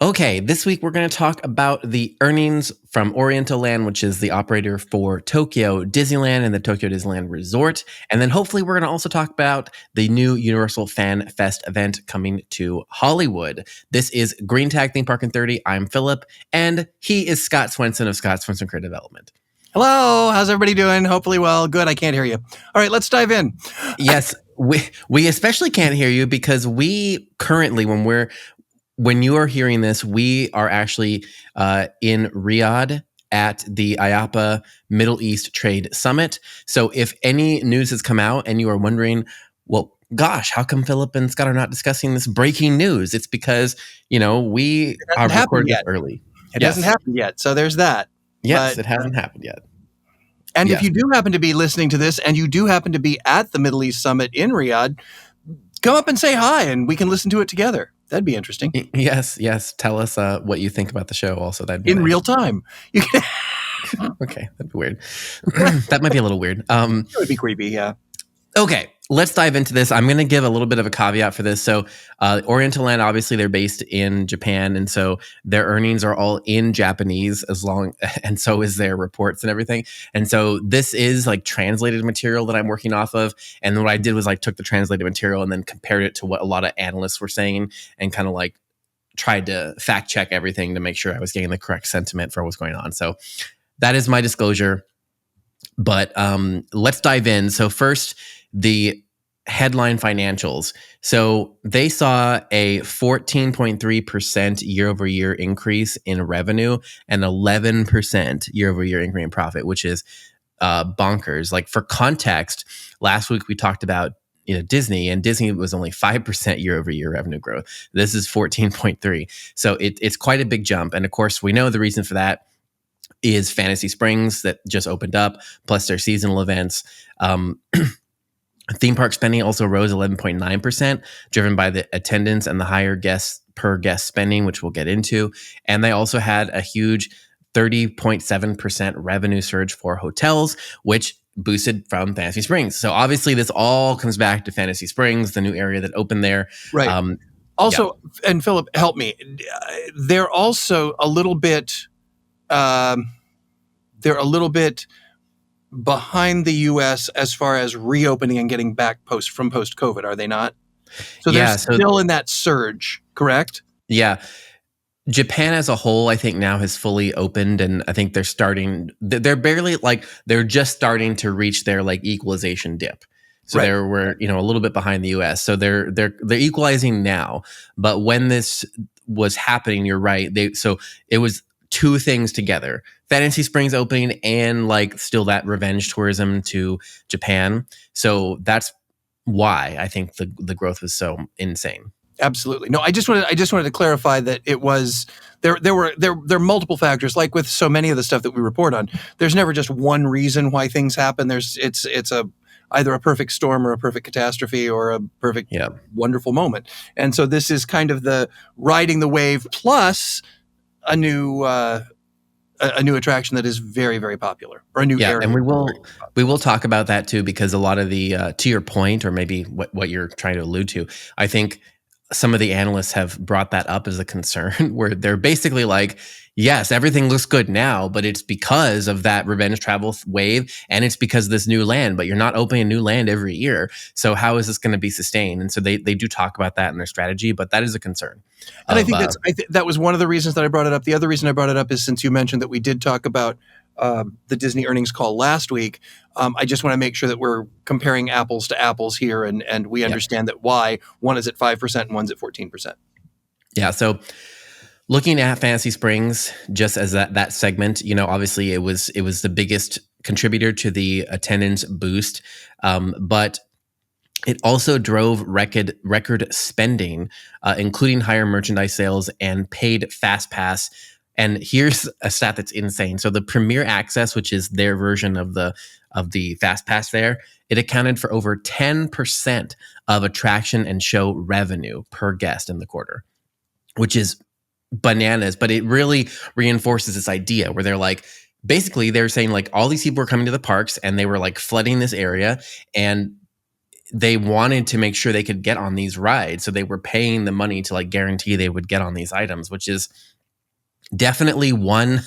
Okay, this week we're going to talk about the earnings from Oriental Land, which is the operator for Tokyo Disneyland and the Tokyo Disneyland Resort. And then hopefully we're going to also talk about the new Universal Fan Fest event coming to Hollywood. This is Green Tag Theme Park in 30. I'm Philip, and he is Scott Swenson of Scott Swenson Creative Development. Hello, how's everybody doing? Hopefully well. Good, I can't hear you. All right, let's dive in. Yes, we especially can't hear you because we currently, when you are hearing this, we are actually in Riyadh at the IAPA Middle East Trade Summit. So if any news has come out and you are wondering, well, gosh, how come Philip and Scott are not discussing this breaking news? It's because, we are recording this early. It hasn't happened yet. So there's that. Yes, it hasn't happened yet. And if you do happen to be listening to this and you do happen to be at the Middle East Summit in Riyadh, come up and say hi and we can listen to it together. That'd be interesting. Yes. Tell us what you think about the show also. That'd be in real time. Okay, that'd be weird. That might be a little weird. It would be creepy, yeah. Okay, let's dive into this. I'm going to give a little bit of a caveat for this. So Oriental Land, obviously, they're based in Japan, and so their earnings are all in Japanese, and so is their reports and everything. And so this is like translated material that I'm working off of. And what I did was took the translated material and then compared it to what a lot of analysts were saying, and kind of tried to fact check everything to make sure I was getting the correct sentiment for what's going on. So that is my disclosure. But let's dive in. So first, the headline financials. So they saw a 14.3% year-over-year increase in revenue and 11% year-over-year increase in profit, which is bonkers. For context, last week we talked about Disney, and Disney was only 5% year-over-year revenue growth. This is 14.3. So it's quite a big jump. And of course, we know the reason for that is Fantasy Springs that just opened up, plus their seasonal events. Theme park spending also rose 11.9%, driven by the attendance and the higher per guest spending, which we'll get into. And they also had a huge 30.7% revenue surge for hotels, which boosted from Fantasy Springs. So obviously this all comes back to Fantasy Springs, the new area that opened there. Right. Also, and Philip, help me. They're also a little bit behind the U.S. as far as reopening and getting back post-COVID, are they not? So they're still in that surge, correct? Yeah. Japan as a whole, I think now has fully opened, and I think they're just starting to reach their equalization dip. So we're a little bit behind the U.S. So they're equalizing now. But when this was happening, you're right. So it was two things together: Fantasy Springs opening and still that revenge tourism to Japan. So that's why I think the growth was so insane. Absolutely. No, I just wanted to clarify that it was there are multiple factors. Like with so many of the stuff that we report on, there's never just one reason why things happen. It's either a perfect storm or a perfect catastrophe or a perfect wonderful moment. And so this is kind of the riding the wave plus a new attraction that is very, very popular, or a new area. And we will talk about that too, because a lot of the to your point, or maybe what you're trying to allude to, I think some of the analysts have brought that up as a concern, where they're basically yes, everything looks good now, but it's because of that revenge travel wave, and it's because of this new land, but you're not opening a new land every year. So how is this going to be sustained? And so they do talk about that in their strategy, but that is a concern. And I think that was one of the reasons that I brought it up. The other reason I brought it up is since you mentioned that we did talk about the Disney earnings call last week. I just want to make sure that we're comparing apples to apples here, and we understand that why one is at 5% and one's at 14%. Yeah. So looking at Fantasy Springs, just as that segment, obviously it was the biggest contributor to the attendance boost, but it also drove record spending, including higher merchandise sales and paid Fast Pass. And here's a stat that's insane. So the Premier Access, which is their version of the Fast Pass there, it accounted for over 10% of attraction and show revenue per guest in the quarter, which is bananas. But it really reinforces this idea where they're basically they're saying all these people were coming to the parks and they were flooding this area, and they wanted to make sure they could get on these rides, so they were paying the money to like guarantee they would get on these items, which is definitely one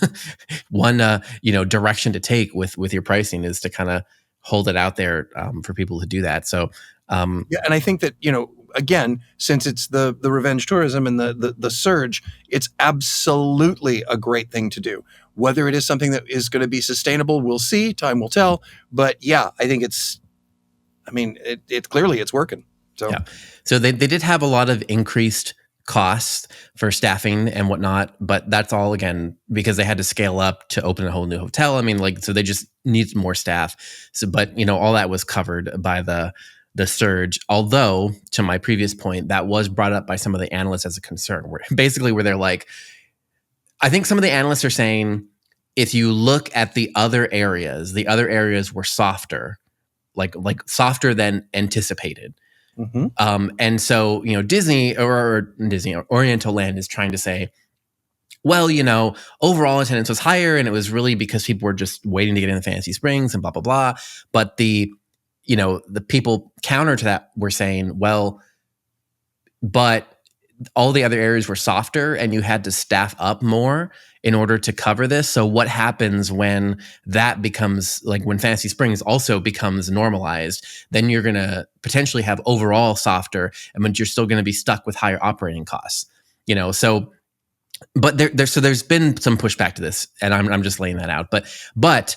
direction to take with your pricing, is to kind of hold it out there for people to do that. So Yeah, and I think that, again, since it's the revenge tourism and the surge, it's absolutely a great thing to do. Whether it is something that is going to be sustainable, we'll see. Time will tell. But yeah, I think it clearly it's working. So yeah, so they did have a lot of increased costs for staffing and whatnot, but that's all again because they had to scale up to open a whole new hotel. I mean, like, so they just need more staff. So, but all that was covered by the surge. Although, to my previous point, that was brought up by some of the analysts as a concern, where they're like, I think some of the analysts are saying, if you look at the other areas were softer, like softer than anticipated. mm-hmm. And so, Disney or Oriental Land is trying to say, well, overall attendance was higher, and it was really because people were just waiting to get into Fantasy Springs and blah, blah, blah. But the people counter to that were saying, well, but all the other areas were softer and you had to staff up more in order to cover this. So what happens when that becomes, like, when Fantasy Springs also becomes normalized, then you're going to potentially have overall softer, but you're still going to be stuck with higher operating costs, so, but there's been some pushback to this, and I'm just laying that out. But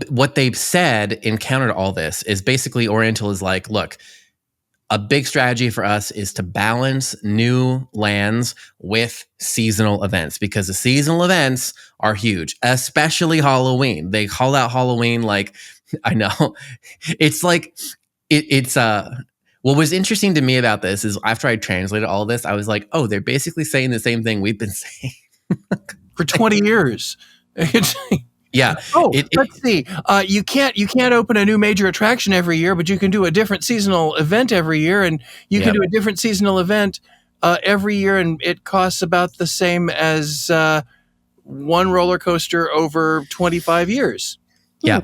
what they've said in counter to all this is basically Oriental is like, look, a big strategy for us is to balance new lands with seasonal events, because the seasonal events are huge, especially Halloween. They call out Halloween like, I know, it's like, what was interesting to me about this is after I translated all this, I was like, oh, they're basically saying the same thing we've been saying for 20 years. Yeah. Let's see. You can't open a new major attraction every year, but you can do a different seasonal event every year, and you can do a different seasonal event every year, and it costs about the same as one roller coaster over 25 years. Yeah.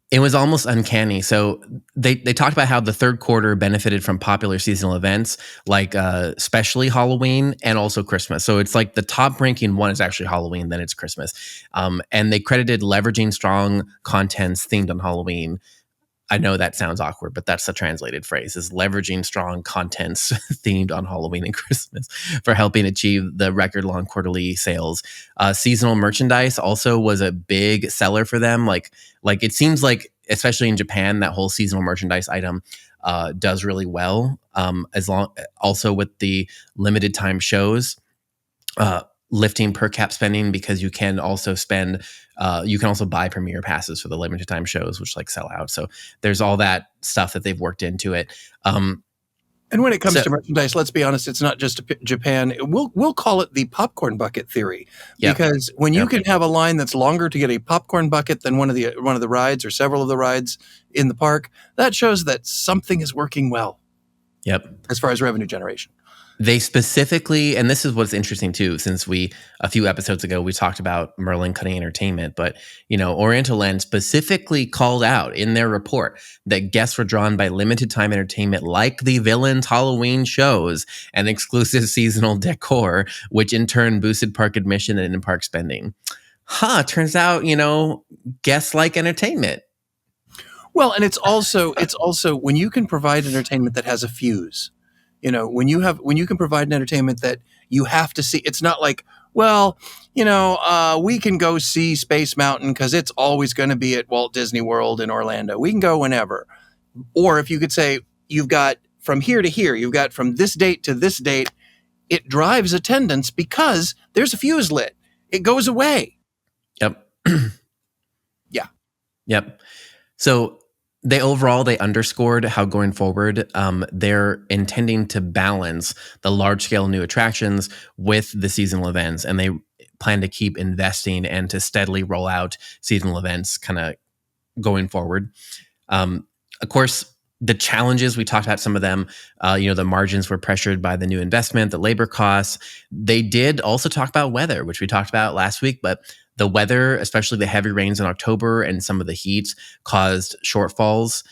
It was almost uncanny. So they talked about how the third quarter benefited from popular seasonal events, like especially Halloween and also Christmas. So it's like the top ranking one is actually Halloween, then it's Christmas. And they credited leveraging strong contents themed on Halloween. I know that sounds awkward, but that's the translated phrase, is leveraging strong contents themed on Halloween and Christmas for helping achieve the record long quarterly sales. Seasonal merchandise also was a big seller for them. Like it seems like, especially in Japan, that whole seasonal merchandise item does really well. Also with the limited time shows, lifting per cap spending, because you can also buy premiere passes for the limited time shows, which like sell out. So there's all that stuff that they've worked into it. And when it comes to merchandise, let's be honest, it's not just Japan. We'll call it the popcorn bucket theory, because when you can have a line that's longer to get a popcorn bucket than one of the rides or several of the rides in the park, that shows that something is working well. Yep. As far as revenue generation. They specifically, and this is what's interesting too, since a few episodes ago, we talked about Merlin cutting entertainment, but, Oriental Land specifically called out in their report that guests were drawn by limited time entertainment like the Villains Halloween shows and exclusive seasonal decor, which in turn boosted park admission and in-park spending. Turns out, guests like entertainment. Well, and it's also when you can provide entertainment that has a fuse. When you can provide an entertainment that you have to see, it's not like, well, we can go see Space Mountain because it's always going to be at Walt Disney World in Orlando. We can go whenever. Or if you could say, you've got from here to here, you've got from this date to this date, it drives attendance because there's a fuse lit. It goes away. Yep. Yeah. Yep. So they underscored how going forward, they're intending to balance the large scale new attractions with the seasonal events, and they plan to keep investing and to steadily roll out seasonal events kind of going forward. Of course, the challenges, we talked about some of them, the margins were pressured by the new investment, the labor costs. They did also talk about weather, which we talked about last week, but the weather, especially the heavy rains in October and some of the heat, caused shortfalls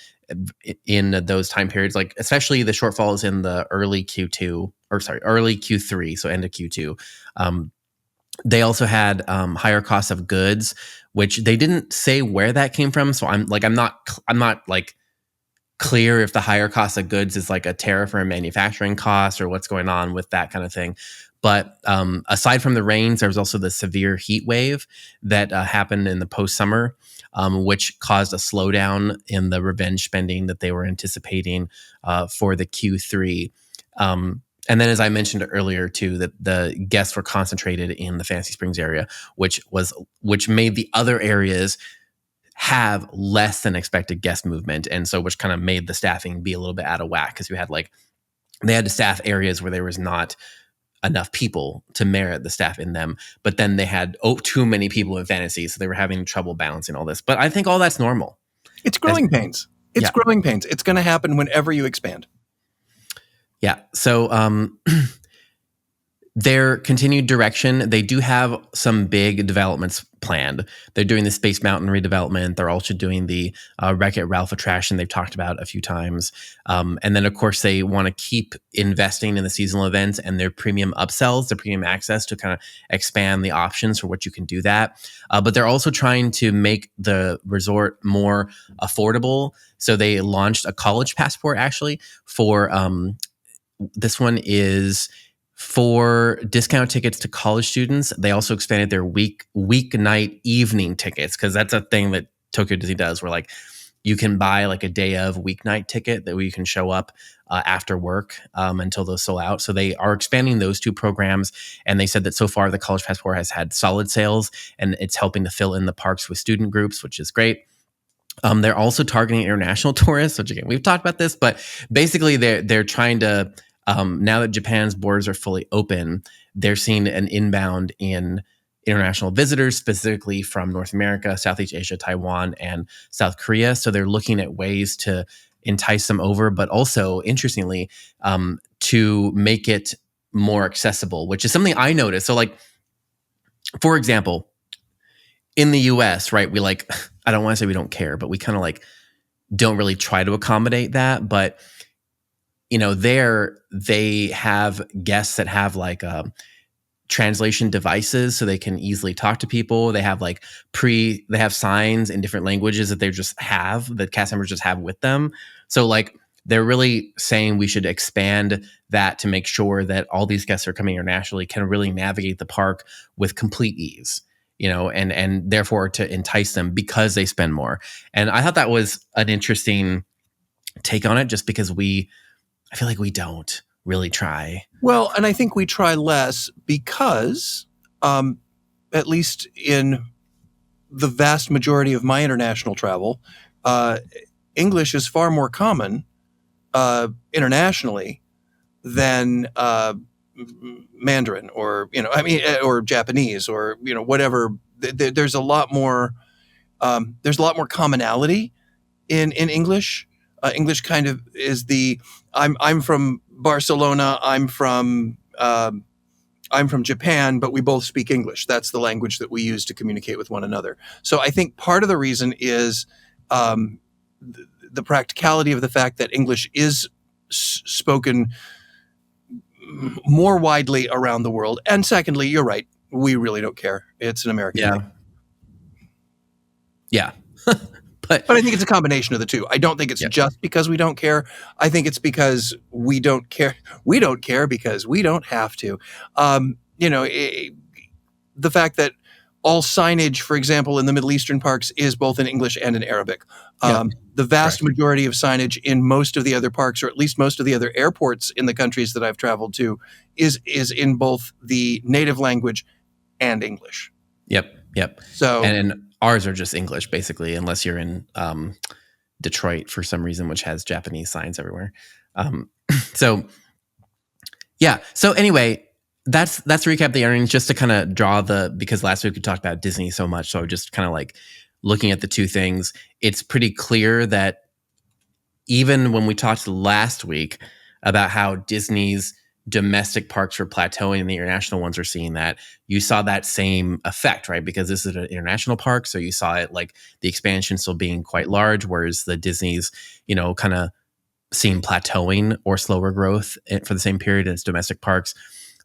in those time periods, like especially the shortfalls in the early Q3, so end of Q2. They also had higher costs of goods, which they didn't say where that came from. So I'm not like clear if the higher cost of goods is like a tariff or a manufacturing cost or what's going on with that kind of thing. But aside from the rains, there was also the severe heat wave that happened in the post summer, which caused a slowdown in the revenge spending that they were anticipating for the Q3. And then, as I mentioned earlier, too, that the guests were concentrated in the Fantasy Springs area, which made the other areas have less than expected guest movement, and so which kind of made the staffing be a little bit out of whack because they had to staff areas where there was not enough people to merit the staff in them, but then they had too many people in fantasy, so they were having trouble balancing all this. But I think all that's normal. It's growing pains. It's growing pains. It's going to happen whenever you expand. Yeah. So their continued direction, they do have some big developments planned. They're doing the Space Mountain redevelopment. They're also doing the Wreck-It Ralph attraction they've talked about a few times. And then, of course, they want to keep investing in the seasonal events and their premium upsells, their premium access to kind of expand the options for what you can do that. But they're also trying to make the resort more affordable. So they launched a college passport, actually, for this one is for discount tickets to college students. They also expanded their weeknight evening tickets, because that's a thing that Tokyo Disney does, where like you can buy like a day of weeknight ticket that you can show up after work until those sell out. So they are expanding those two programs, and they said that so far the college passport has had solid sales, and it's helping to fill in the parks with student groups, which is great. They're also targeting international tourists, which again we've talked about this, but basically they're trying to. Now that Japan's borders are fully open, they're seeing an inbound in international visitors, specifically from North America, Southeast Asia, Taiwan, and South Korea. So they're looking at ways to entice them over, but also, interestingly, to make it more accessible, which is something I noticed. So, like, for example, in the US, right, we like, I don't want to say we don't care, but we kind of like don't really try to accommodate that. But you know, they have guests that have like translation devices so they can easily talk to people. They have like they have signs in different languages that that cast members just have with them. So like they're really saying we should expand that to make sure that all these guests who are coming internationally can really navigate the park with complete ease, you know, and therefore to entice them because they spend more. And I thought that was an interesting take on it, just because I feel like we don't really try. Well, and I think we try less because, at least in the vast majority of my international travel, English is far more common internationally than Mandarin, or or Japanese, or whatever. There's a lot more. There's a lot more commonality in English. English kind of is I'm from Barcelona. I'm from Japan, but we both speak English. That's the language that we use to communicate with one another. So I think part of the reason is the practicality of the fact that English is spoken more widely around the world. And secondly, you're right. We really don't care. It's an American thing. Yeah. But I think it's a combination of the two. I don't think it's just because we don't care. I think it's because we don't care. We don't care because we don't have to. The fact that all signage, for example, in the Middle Eastern parks is both in English and in Arabic. The vast majority of signage in most of the other parks, or at least most of the other airports in the countries that I've traveled to, is in both the native language and English. Yep. So and ours are just English, basically, unless you're in Detroit for some reason, which has Japanese signs everywhere. So anyway, that's recap the earnings, just to kind of draw because last week we talked about Disney so much. So just kind of like looking at the two things, it's pretty clear that even when we talked last week about how Disney's domestic parks are plateauing and the international ones are seeing that, you saw that same effect, right? Because this is an international park, so you saw it like the expansion still being quite large, whereas the Disney's, kind of seeing plateauing or slower growth for the same period as domestic parks.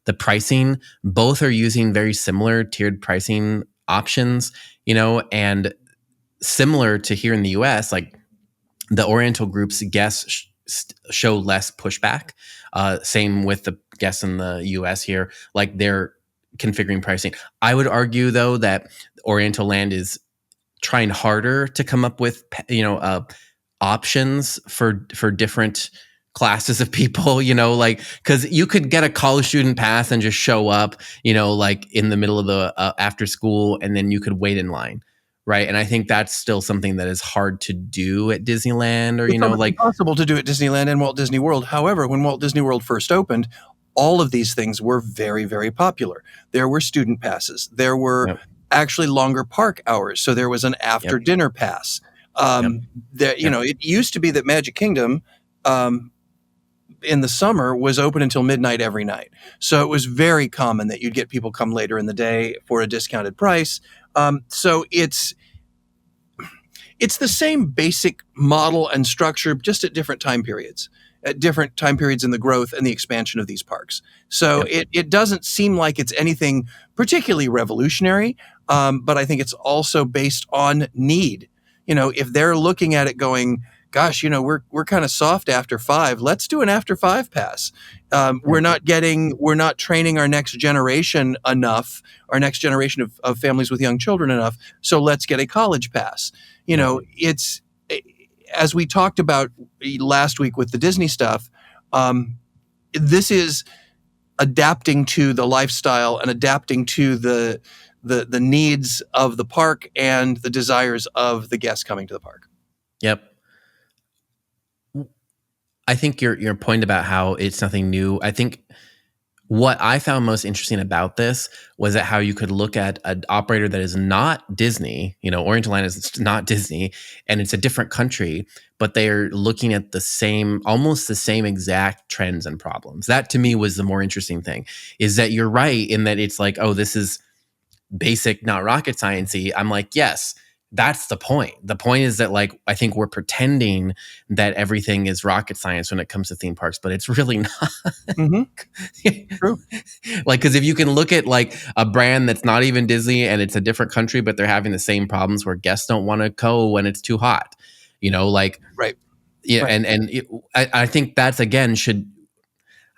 The pricing, both are using very similar tiered pricing options, and similar to here in the US, like the Oriental group's guests show less pushback. Same with the guests in the US here, like they're configuring pricing. I would argue though that Oriental Land is trying harder to come up with, options for different classes of people, like, because you could get a college student pass and just show up, like in the middle of the after school, and then you could wait in line, right? And I think that's still something that is hard to do at Disneyland, or It's almost like, impossible to do at Disneyland and Walt Disney World. However, when Walt Disney World first opened, all of these things were very, very popular. There were student passes. There were Yep. actually longer park hours. So there was an after dinner pass. It used to be that Magic Kingdom in the summer was open until midnight every night. So it was very common that you'd get people come later in the day for a discounted price. So it's the same basic model and structure, just at different time periods in the growth and the expansion of these parks. So it doesn't seem like it's anything particularly revolutionary, but I think it's also based on need. If they're looking at it going, gosh, we're kind of soft after 5, let's do an after 5 pass. We're not training our next generation enough, our next generation of families with young children enough, so let's get a college pass. It's, as we talked about last week with the Disney stuff, this is adapting to the lifestyle and adapting to the needs of the park and the desires of the guests coming to the park. Yep. I think your point about how it's nothing new, I think what I found most interesting about this was that how you could look at an operator that is not Disney, Oriental Land is not Disney, and it's a different country, but they are looking at almost the same exact trends and problems. That to me was the more interesting thing, is that you're right in that it's like, oh, this is basic, not rocket science-y. I'm like, yes, that's the point. The point is that, like, I think we're pretending that everything is rocket science when it comes to theme parks, but it's really not. Mm-hmm. True. Like, because if you can look at like a brand that's not even Disney and it's a different country, but they're having the same problems where guests don't want to go when it's too hot, Right. Yeah. Right. I think that's, again,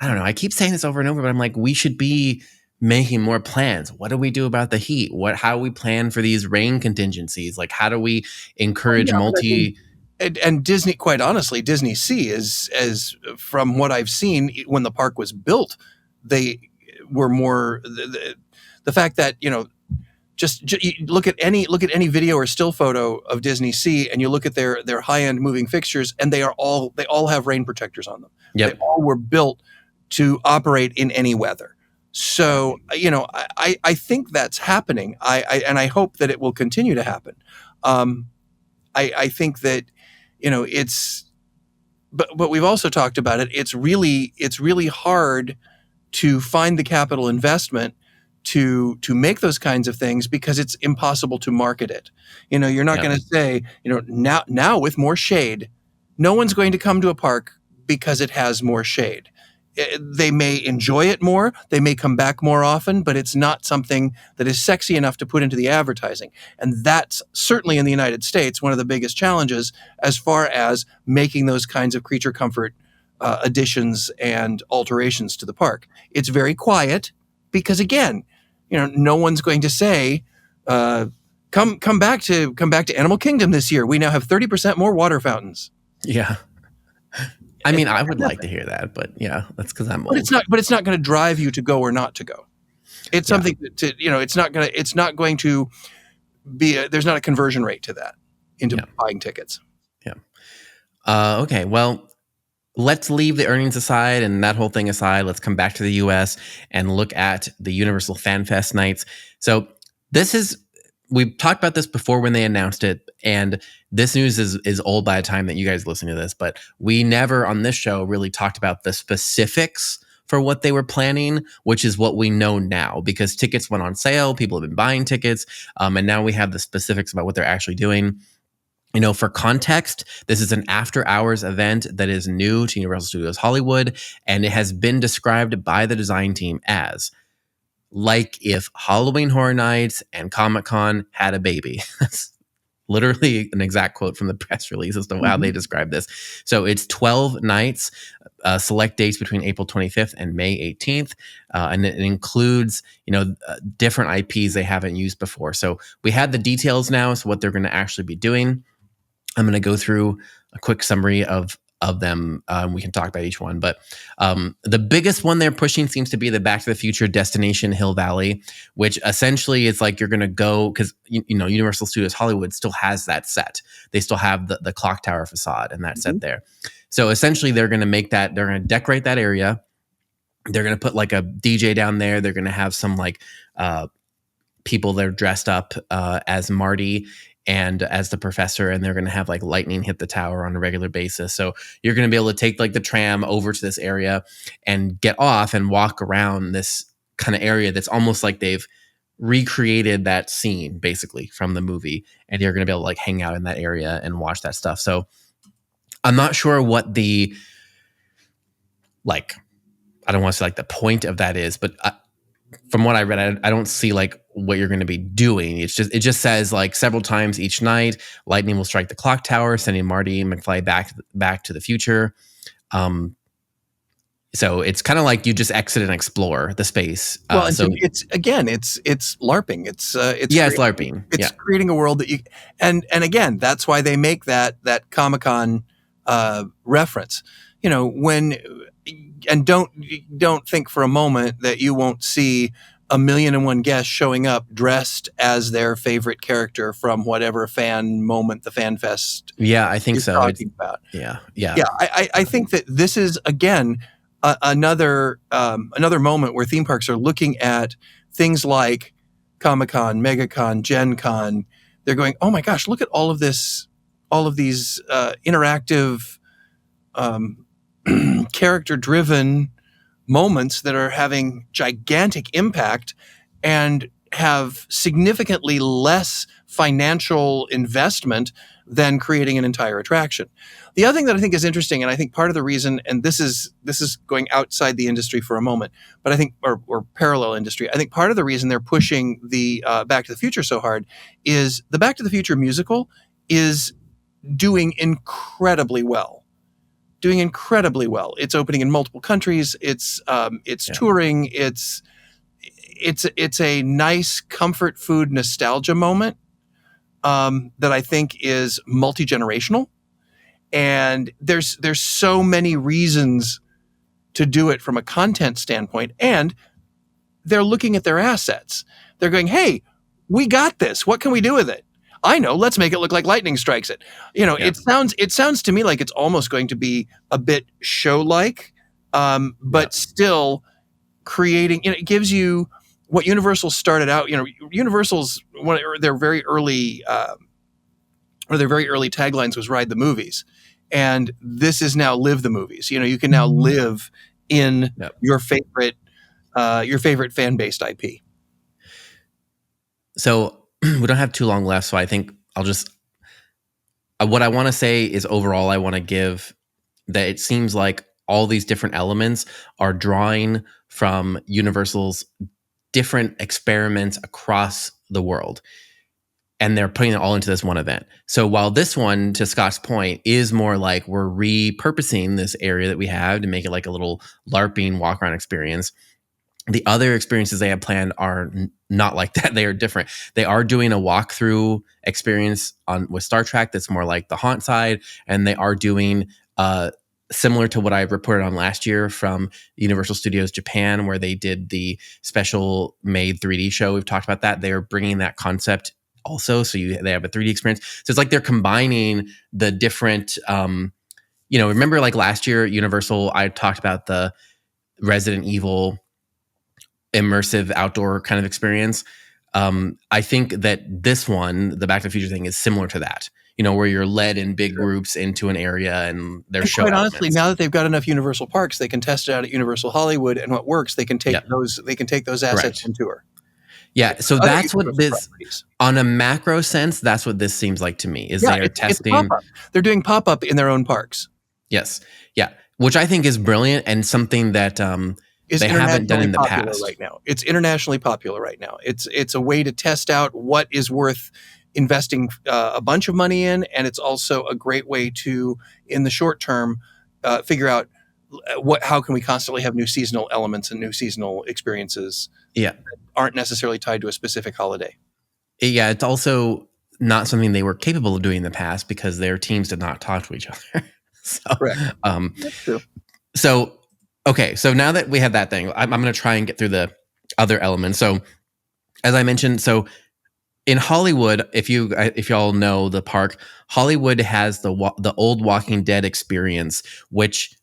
I don't know. I keep saying this over and over, but I'm like, we should be making more plans. What do we do about the heat? How do we plan for these rain contingencies? Like, how do we encourage and Disney, quite honestly, Disney Sea is, as from what I've seen, when the park was built, they were more the fact that, just look at any video or still photo of Disney Sea, and you look at their high-end moving fixtures, and they all have rain protectors on them. Yep. They all were built to operate in any weather. So, I think that's happening. And I hope that it will continue to happen. I think that, but we've also talked about it. It's really hard to find the capital investment to make those kinds of things, because it's impossible to market it. You're not going to say, now with more shade, no one's going to come to a park because it has more shade. They may enjoy it more, they may come back more often, but it's not something that is sexy enough to put into the advertising. And that's certainly in the United States one of the biggest challenges as far as making those kinds of creature comfort additions and alterations to the park. It's very quiet because, again, no one's going to say, come back to Animal Kingdom this year. We now have 30% more water fountains. Yeah. I mean, I would like to hear that, but yeah, that's because I'm old. But it's not going to drive you to go or not to go. It's something it's not going to be, there's not a conversion rate to that into buying tickets. Yeah. Okay. Well, let's leave the earnings aside and that whole thing aside. Let's come back to the US and look at the Universal Fan Fest nights. So we've talked about this before when they announced it, and this news is old by the time that you guys listen to this, but we never on this show really talked about the specifics for what they were planning, which is what we know now because tickets went on sale. People have been buying tickets. And now we have the specifics about what they're actually doing. For context, this is an after hours event that is new to Universal Studios Hollywood, and it has been described by the design team as like if Halloween Horror Nights and Comic-Con had a baby. That's literally an exact quote from the press release as to how they describe this. So it's 12 nights, select dates between April 25th and May 18th. And it includes, different IPs they haven't used before. So we have the details now, so what they're going to actually be doing. I'm going to go through a quick summary of them. We can talk about each one, but the biggest one they're pushing seems to be the Back to the Future destination Hill Valley, which essentially is like you're going to go because Universal Studios Hollywood still has that set. They still have the clock tower facade and that set there. So essentially, they're going to make that. They're going to decorate that area. They're going to put like a DJ down there. They're going to have some like people that are dressed up as Marty and as the professor, and they're going to have like lightning hit the tower on a regular basis. So you're going to be able to take like the tram over to this area and get off and walk around this kind of area that's almost like they've recreated that scene basically from the movie. And you're going to be able to like hang out in that area and watch that stuff. So I'm not sure what the, I don't want to say like the point of that is, but from what I read, I don't see like what you're going to be doing. It just says like several times each night, lightning will strike the clock tower, sending Marty McFly back to the future. So it's kind of like you just exit and explore the space. Well, it's LARPing. It's LARPing. It's creating a world that you and again, that's why they make that Comic-Con reference. And don't think for a moment that you won't see 1,000,001 guests showing up dressed as their favorite character from whatever fan moment the fan fest. Yeah, I think so. Talking about. Yeah. I think that this is again another moment where theme parks are looking at things like Comic-Con, MegaCon, Gen Con. They're going, oh my gosh, look at all of these interactive. Character-driven moments that are having gigantic impact and have significantly less financial investment than creating an entire attraction. The other thing that I think is interesting, and I think part of the reason, and this is going outside the industry for a moment, but I think, or parallel industry, I think part of the reason they're pushing the Back to the Future so hard is the Back to the Future musical is doing incredibly well. It's opening in multiple countries. It's touring. It's a nice comfort food nostalgia moment that I think is multi-generational. And there's so many reasons to do it from a content standpoint. And they're looking at their assets. They're going, hey, we got this. What can we do with it? I know, let's make it look like lightning strikes it. It sounds to me like it's almost going to be a bit show-like, but still creating, it gives you what Universal started out, Universal's one of their very early taglines was ride the movies. And this is now live the movies. You can now live in your favorite fan-based IP. So we don't have too long left, so I think I'll just what I want to say is overall I want to give that it seems like all these different elements are drawing from Universal's different experiments across the world, and they're putting it all into this one event. So while this one, to Scott's point, is more like we're repurposing this area that we have to make it like a little LARPing walk around experience, the other experiences they have planned are not like that. They are different. They are doing a walkthrough experience with Star Trek that's more like the haunt side, and they are doing similar to what I reported on last year from Universal Studios Japan, where they did the special made 3D show. We've talked about that. They are bringing that concept also, so they have a 3D experience. So it's like they're combining the different. Remember like last year, Universal, I talked about the Resident Evil immersive outdoor kind of experience. I think that this one, the Back to the Future thing, is similar to that. where you're led in big groups into an area and there's And show quite honestly, elements. now that they've got enough Universal parks, they can test it out at Universal Hollywood, and what works, they can take Yeah, those assets correct. on tour. Yeah, so Other that's what Universal this, properties. on a macro sense, that's what this seems like to me, is Yeah, they are it's testing. pop-up. They're doing pop-up in their own parks. Yes. Yeah. Which I think is brilliant and something that Is they haven't done internationally in the popular past. right now. It's internationally popular right now. It's a way to test out what is worth investing a bunch of money in, and it's also a great way to, in the short term, figure out how can we constantly have new seasonal elements and new seasonal experiences Yeah. aren't necessarily tied to a specific holiday. Yeah. It's also not something they were capable of doing in the past because their teams did not talk to each other. So, Correct. um, That's true. so okay. So now that we have that thing, I'm going to try and get through the other elements. So, as I mentioned, so in Hollywood, if y'all know the park, Hollywood has the old Walking Dead experience, which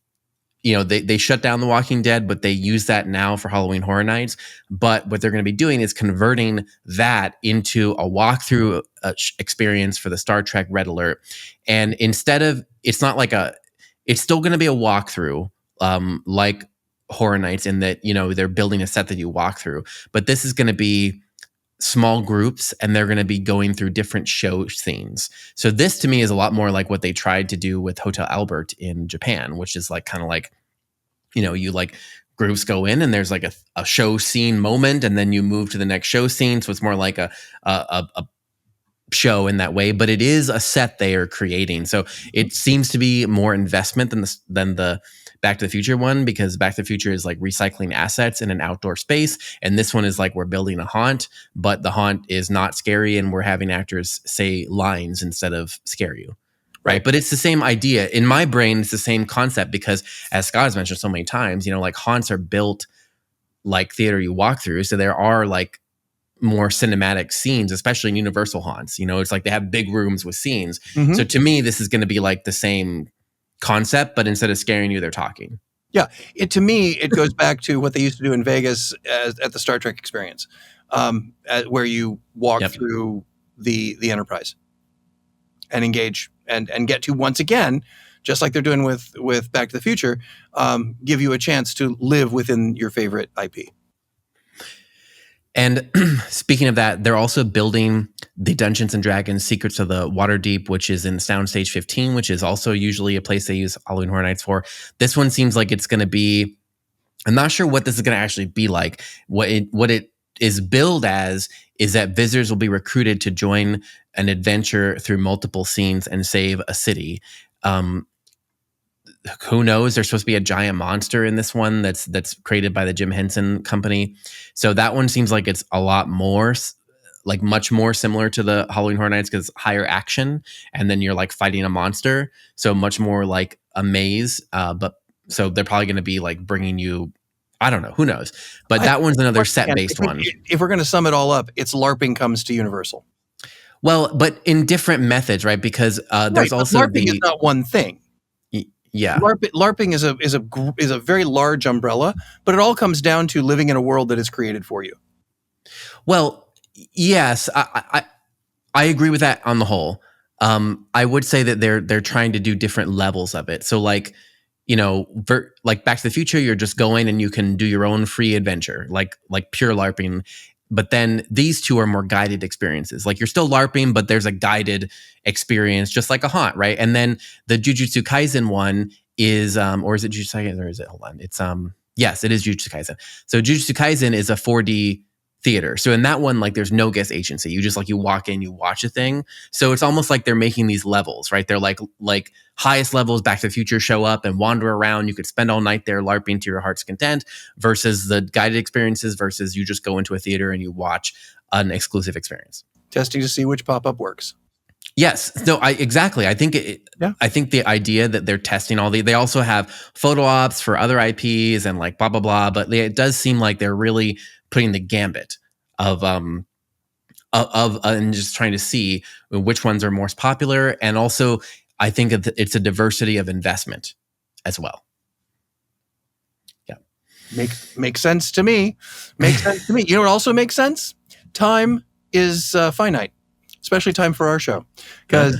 they shut down The Walking Dead, but they use that now for Halloween Horror Nights. But what they're going to be doing is converting that into a walkthrough experience for the Star Trek Red Alert. And instead of, it's still going to be a walkthrough, like Horror Nights, in that they're building a set that you walk through. But this is going to be small groups, and they're going to be going through different show scenes. So this to me is a lot more like what they tried to do with Hotel Albert in Japan, which is like kind of like, you like groups go in and there's like a show scene moment, and then you move to the next show scene. So it's more like a show in that way, but it is a set they are creating. So it seems to be more investment than the Back to the Future one, because Back to the Future is like recycling assets in an outdoor space, and this one is like we're building a haunt, but the haunt is not scary, and we're having actors say lines instead of scare you. Right. But it's the same idea. In my brain, it's the same concept because, as Scott has mentioned so many times, like haunts are built like theater you walk through. So there are like more cinematic scenes, especially in Universal haunts. It's like they have big rooms with scenes. Mm-hmm. So to me, this is going to be like the same concept, but instead of scaring you, they're talking. Yeah, to me, it goes back to what they used to do in Vegas at the Star Trek experience, where you walk through the Enterprise and engage and get to, once again, just like they're doing with Back to the Future, give you a chance to live within your favorite IP. And speaking of that, they're also building the Dungeons and Dragons Secrets of the Waterdeep, which is in Soundstage 15, which is also usually a place they use Halloween Horror Nights for. This one seems like it's going to be, I'm not sure what this is going to actually be like. What it is billed as is that visitors will be recruited to join an adventure through multiple scenes and save a city. Who knows? There's supposed to be a giant monster in this one that's created by the Jim Henson Company. So that one seems like it's a lot more, like much more similar to the Halloween Horror Nights, because higher action, and then you're like fighting a monster. So much more like a maze. But so they're probably going to be like bringing you, I don't know, who knows? But that one's another set-based one. If we're going to sum it all up, it's LARPing comes to Universal. Well, but in different methods, right? Because there's also LARPing is not one thing. Yeah, LARPing is a very large umbrella, but it all comes down to living in a world that is created for you. Well, yes, I agree with that on the whole. I would say that they're trying to do different levels of it. So like, like Back to the Future, you're just going and you can do your own free adventure, like pure LARPing. But then these two are more guided experiences. Like you're still LARPing, but there's a guided experience, just like a haunt, right? And then the Jujutsu Kaisen one is, or is it Jujutsu Kaisen, or is it? Hold on, it's yes, it is Jujutsu Kaisen. So Jujutsu Kaisen is a 4D theater. So in that one, like there's no guest agency. You just you walk in, you watch a thing. So it's almost like they're making these levels, right? They're like highest levels, Back to the Future, show up and wander around. You could spend all night there LARPing to your heart's content, versus the guided experiences, versus you just go into a theater and you watch an exclusive experience. Testing to see which pop-up works. Yes. No, exactly. I think I think the idea that they're testing they also have photo ops for other IPs and like blah, blah, blah. But it does seem like they're really putting the gambit of and just trying to see which ones are most popular. And also I think it's a diversity of investment as well. Yeah. Makes sense to me. Makes sense to me. You know what also makes sense? Time is finite. especially time for our show, because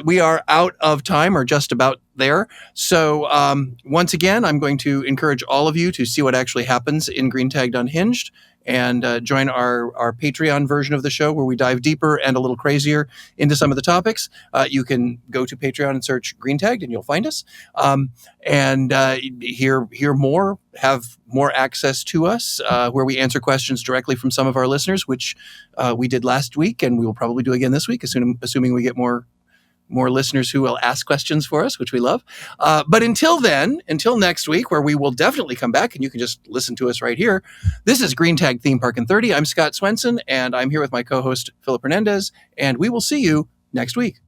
we are out of time or just about there. So once again, I'm going to encourage all of you to see what actually happens in Green Tagged Unhinged and join our Patreon version of the show where we dive deeper and a little crazier into some of the topics. You can go to Patreon and search Green Tagged and you'll find us. And hear more, have more access to us, where we answer questions directly from some of our listeners, which we did last week, and we will probably do again this week, assuming we get more listeners who will ask questions for us, which we love. But until next week, where we will definitely come back and you can just listen to us right here. This is Green Tag Theme Park in 30. I'm Scott Swenson, and I'm here with my co-host, Philip Hernandez, and we will see you next week.